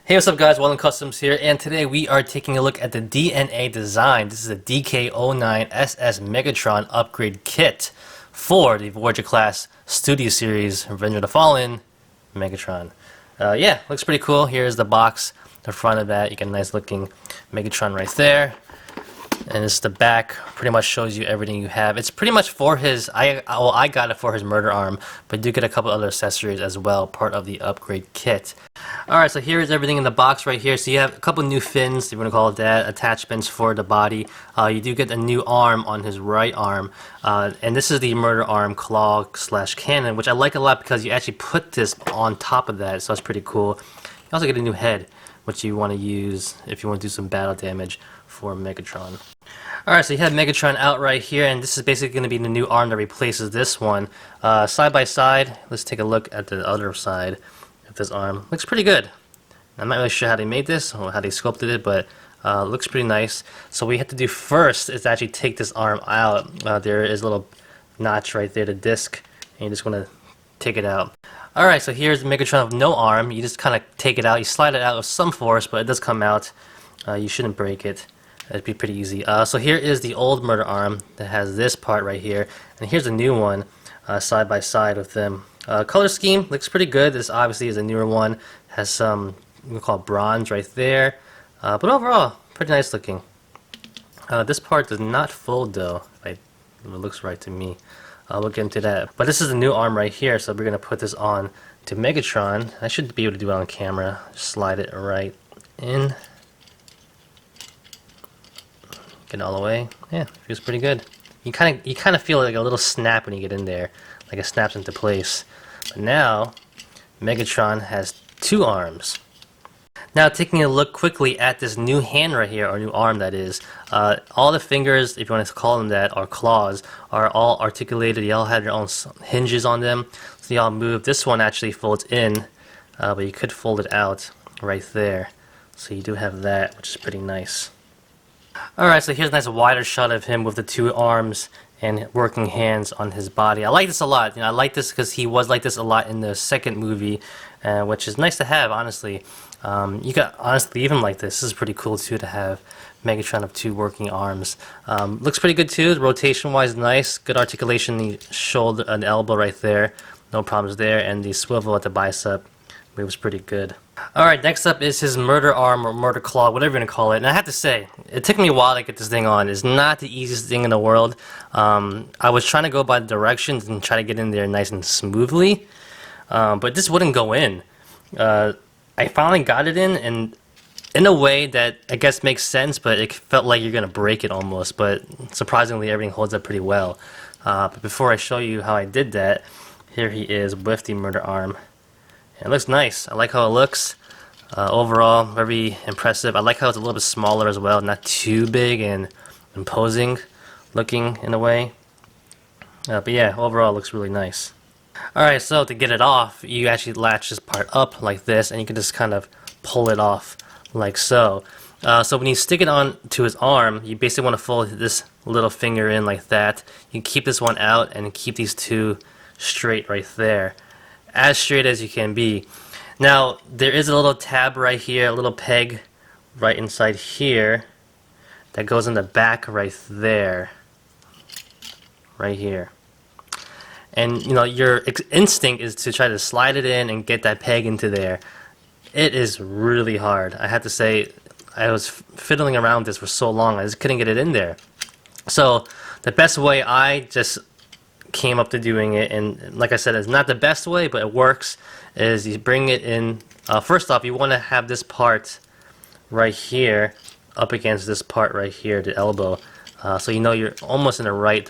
Hey, what's up guys, Wallen Customs here, and today we are taking a look at the DNA design. This is a DK-09 SS Megatron upgrade kit for the Voyager class Studio Series Revenge of the Fallen Megatron. Yeah, looks pretty cool. Here's the box, the front of that. You get a nice looking Megatron right there. And this is the back, pretty much shows you everything you have. It's pretty much for his, I got it for his murder arm, but you do get a couple other accessories as well, part of the upgrade kit. Alright, so here is everything in the box right here. So you have a couple new fins, if you want to call it that, attachments for the body. You do get a new arm on his right arm, and this is the murder arm claw / cannon, which I like a lot because you actually put this on top of that, so that's pretty cool. You also get a new head, which you want to use if you want to do some battle damage for Megatron. Alright, so you have Megatron out right here, and this is basically going to be the new arm that replaces this one. Side by side, let's take a look at the other side of this arm. Looks pretty good. I'm not really sure how they made this or how they sculpted it, but looks pretty nice. So what we have to do first is actually take this arm out. There is a little notch right there, the disc, and you just want to take it out. Alright, so here's Megatron with no arm. You just kind of take it out. You slide it out with some force, but it does come out. You shouldn't break it. It'd be pretty easy. So here is the old murder arm that has this part right here, and here's a new one side by side with them. Color scheme looks pretty good. This obviously is a newer one. Has some, we call it bronze right there, but overall pretty nice looking. This part does not fold though. It looks right to me. We'll get into that. But this is the new arm right here, so we're gonna put this on to Megatron. I should be able to do it on camera. Slide it right in. Get it all the way. Yeah, feels pretty good. You kind of feel like a little snap when you get in there, like it snaps into place. But now, Megatron has two arms. Now, taking a look quickly at this new hand right here, or new arm that is, all the fingers, if you want to call them that, or claws, are all articulated. They all have their own hinges on them, so they all move. This one actually folds in, but you could fold it out right there. So you do have that, which is pretty nice. Alright, so here's a nice wider shot of him with the two arms and working hands on his body. I like this a lot. I like this because he was like this a lot in the second movie, which is nice to have, honestly. You could honestly even like this. This is pretty cool too to have Megatron of two working arms. Looks pretty good too. Rotation-wise, nice. Good articulation. The shoulder and elbow right there. No problems there. And the swivel at the bicep moves pretty good. Alright, next up is his murder arm or murder claw, whatever you're going to call it. And I have to say, it took me a while to get this thing on. It's not the easiest thing in the world. I was trying to go by the directions and try to get in there nice and smoothly, but this wouldn't go in. I finally got it in a way that I guess makes sense, but it felt like you're going to break it almost. But surprisingly, everything holds up pretty well. But before I show you how I did that, here he is with the murder arm. It looks nice. I like how it looks. Overall, very impressive. I like how it's a little bit smaller as well, not too big and imposing looking in a way. But yeah, overall it looks really nice. Alright, so to get it off, you actually latch this part up like this, and you can just kind of pull it off like so. So when you stick it on to his arm, you basically want to fold this little finger in like that. You keep this one out and keep these two straight right there. As straight as you can be. Now, there is a little tab right here, a little peg right inside here that goes in the back right there. Right here. And, your instinct is to try to slide it in and get that peg into there. It is really hard. I have to say, I was fiddling around with this for so long, I just couldn't get it in there. So, the best way I just came up to doing it, and like I said, it's not the best way, but it works, is you bring it in. First off, you want to have this part right here up against this part right here, the elbow, so you're almost in the right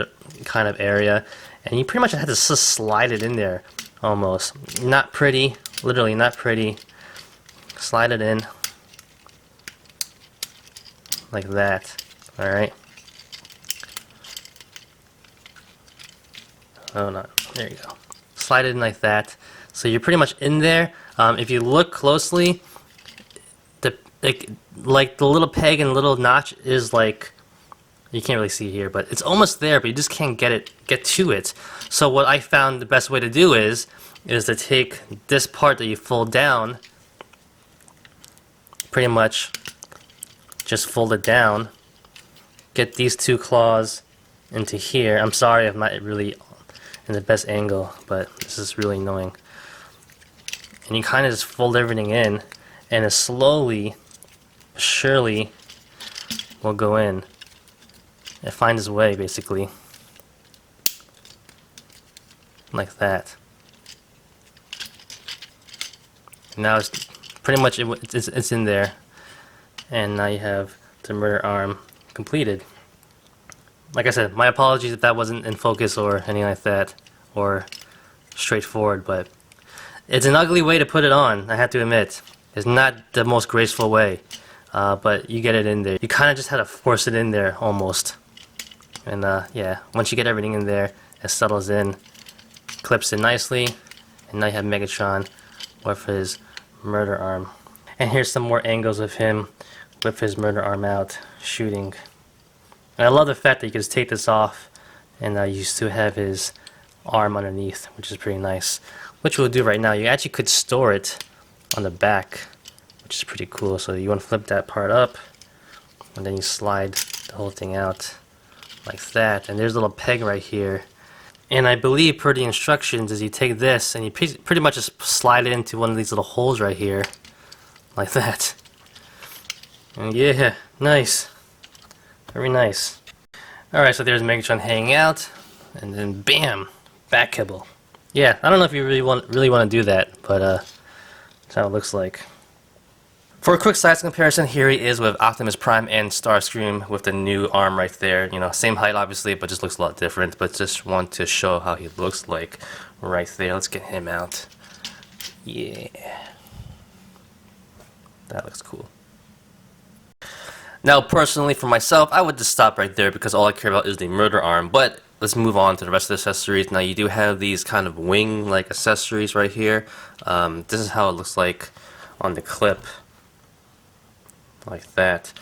kind of area, and you pretty much have to just slide it in there almost. Not pretty, literally not pretty. Slide it in like that. Alright. Oh no, there you go. Slide it in like that. So you're pretty much in there. If you look closely, like the little peg and little notch is like, you can't really see here, but it's almost there, but you just can't get to it. So what I found the best way to do is to take this part that you fold down pretty much just fold it down, get these two claws into here. I'm sorry I'm not really in the best angle, but this is really annoying. And you kind of just fold everything in, and it slowly, surely will go in. It finds its way, basically. Like that. Now it's pretty much it's in there, and now you have the murder arm completed. Like I said, my apologies if that wasn't in focus or anything like that, or straightforward, but it's an ugly way to put it on, I have to admit. It's not the most graceful way, but you get it in there. You kind of just had to force it in there, almost. And yeah, once you get everything in there, it settles in, clips in nicely, and now you have Megatron with his murder arm. And here's some more angles of him with his murder arm out, shooting. And I love the fact that you can just take this off, and you still have his arm underneath, which is pretty nice. Which we'll do right now. You actually could store it on the back, which is pretty cool. So you want to flip that part up, and then you slide the whole thing out like that. And there's a little peg right here. And I believe per the instructions is you take this and you pretty much just slide it into one of these little holes right here, like that. And yeah, nice. Very nice. Alright, so there's Megatron hanging out, and then bam, back kibble. Yeah, I don't know if you really want to do that, but that's how it looks like. For a quick size comparison, here he is with Optimus Prime and Starscream with the new arm right there. You know, same height obviously, but just looks a lot different. But just want to show how he looks like right there. Let's get him out. Yeah. That looks cool. Now, personally, for myself, I would just stop right there because all I care about is the murder arm. But let's move on to the rest of the accessories. Now, you do have these kind of wing-like accessories right here. This is how it looks like on the clip. Like that,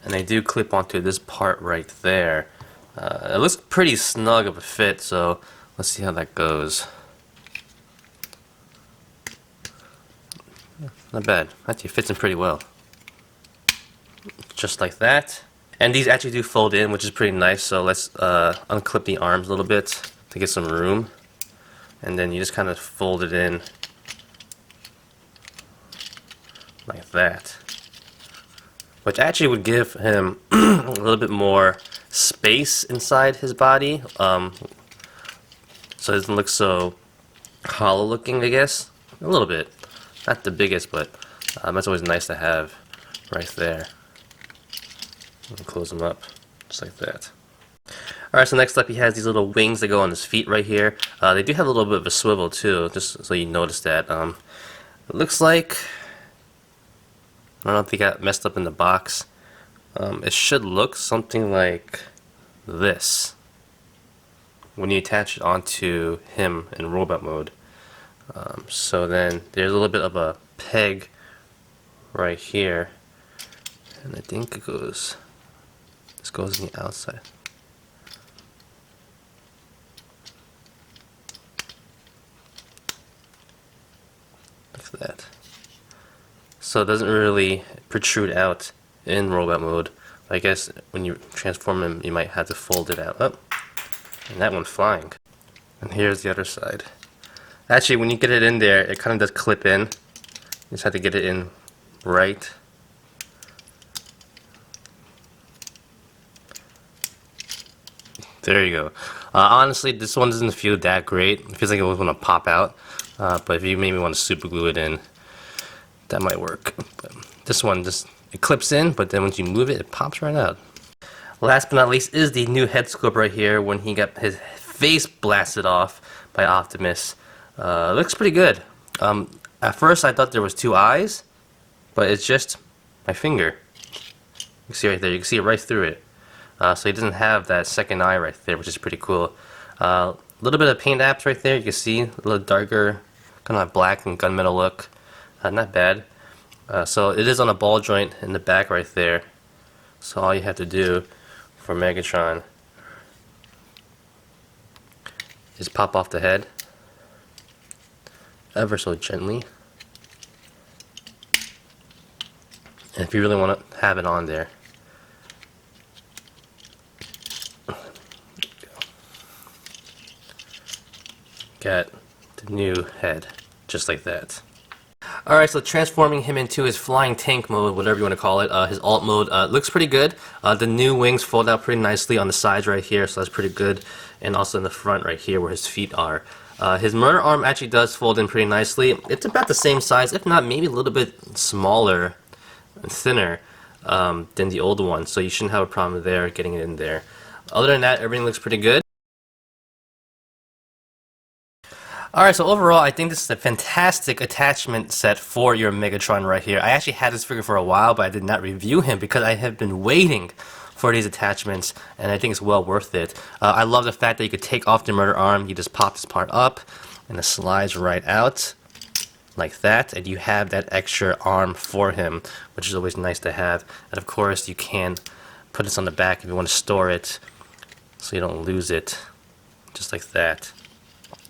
and they do clip onto this part right there. It looks pretty snug of a fit, so let's see how that goes. Not bad. Actually fits in pretty well. Just like that. And these actually do fold in, which is pretty nice, so let's unclip the arms a little bit to get some room. And then you just kind of fold it in like that. Which actually would give him a little bit more space inside his body, so it doesn't look so hollow looking, I guess. A little bit. Not the biggest, but that's always nice to have right there. And close them up, just like that. Alright, so next up he has these little wings that go on his feet right here. They do have a little bit of a swivel too, just so you notice that. It looks like, I don't know if they got messed up in the box. It should look something like this when you attach it onto him in robot mode. So then there's a little bit of a peg right here, and I think it goes, this goes on the outside. Like that. So it doesn't really protrude out in robot mode. I guess when you transform him, you might have to fold it out. Oh, and that one's flying. And here's the other side. Actually, when you get it in there, it kind of does clip in. You just have to get it in right. There you go. Honestly, this one doesn't feel that great. It feels like it was going to pop out. But if you maybe want to super glue it in, that might work. But this one just, it clips in, but then once you move it, it pops right out. Last but not least is the new head sculpt right here when he got his face blasted off by Optimus. Looks pretty good. At first I thought there was two eyes, but it's just my finger. You can see right there, you can see it right through it. So he doesn't have that second eye right there, which is pretty cool. A little bit of paint apps right there, you can see a little darker, kind of black and gunmetal look. Not bad. So it is on a ball joint in the back right there. So all you have to do for Megatron is pop off the head ever so gently, And if you really want to have it on there, got the new head, just like that. Alright, so transforming him into his flying tank mode, whatever you want to call it, his alt mode, looks pretty good. The new wings fold out pretty nicely on the sides right here, so that's pretty good. And also in the front right here where his feet are. His murder arm actually does fold in pretty nicely. It's about the same size, if not maybe a little bit smaller and thinner than the old one, so you shouldn't have a problem there getting it in there. Other than that, everything looks pretty good. Alright, so overall, I think this is a fantastic attachment set for your Megatron right here. I actually had this figure for a while, but I did not review him because I have been waiting for these attachments, and I think it's well worth it. I love the fact that you could take off the murder arm, you just pop this part up, and it slides right out, like that, and you have that extra arm for him, which is always nice to have. And of course, you can put this on the back if you want to store it, so you don't lose it, just like that.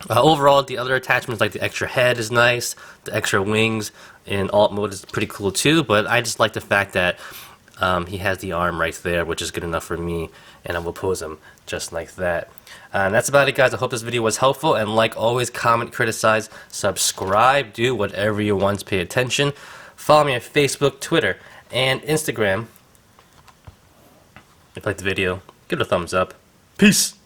Overall, the other attachments like the extra head is nice, the extra wings in alt mode is pretty cool too, but I just like the fact that he has the arm right there, which is good enough for me, and I will pose him just like that. And that's about it, guys. I hope this video was helpful, and like always, comment, criticize, subscribe, do whatever you want to pay attention. Follow me on Facebook, Twitter, and Instagram. If you liked the video, give it a thumbs up. Peace!